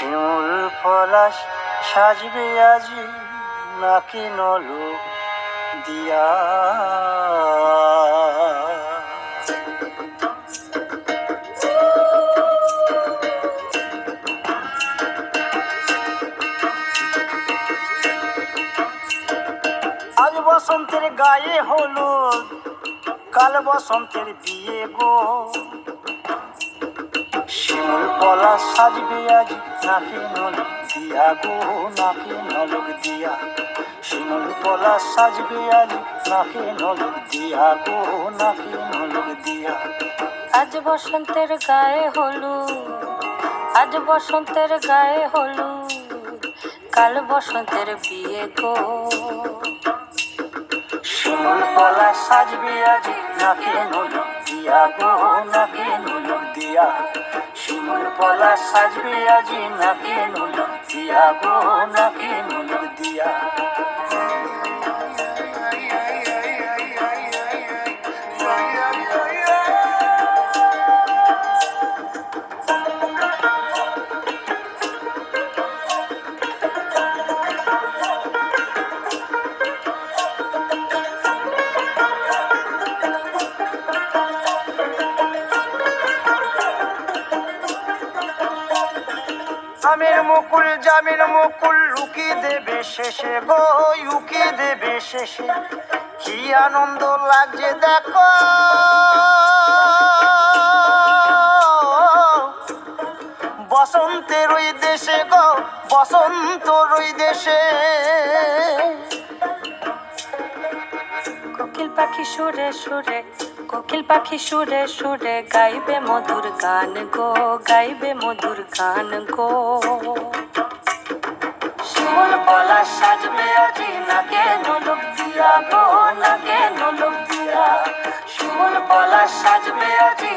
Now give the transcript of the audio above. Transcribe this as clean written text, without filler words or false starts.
শিমুল পলাশ সাজবে আজি নাকি নলক দিয়া। আজ বসন্তের গায়ে হলুদ, কাল বসন্তের বিয়ে গো। শিমুল পলাশ সাজবে আজ নাকি নলক দিয়া গো, নাকি নলক দিয়া। শিমুল পলাশ সাজবে আজ নাকি নলক দিয়া গো, নাকি নলক দিয়া। আজ বসন্তের গায়ে হলুদ, আজ বসন্তের গায়ে হলুদ, কাল বসন্তের বিয়ে গো। শিমুল পলাশ সাজবে আজ নাকি নলক দিয়া গো, নাকি নলক দিয়া। শিমুল পলাশ সাজবে আজ নাকি নলক দিয়া গো, নাকি নলক দিয়া। আমের মুকুল জামের মুকুল লুকি দেবে শেষে গো, লুকি দেবে শেষে। কি আনন্দ লাগছে দেখো, বসন্তের ওই দেশে গো, বসন্তর ওই দেশে। কোকিল পাখি সুরে সুরে, কোকিল পাখি সুরে সুরে গাইবে মধুর গান গো, গাইবে মধুর গান গো। শিমুল পলাশ সাজবে আজি নাকে নলক দিয়া গো, নাকে নলক দিয়া। শিমুল পলাশ সাজবে আজি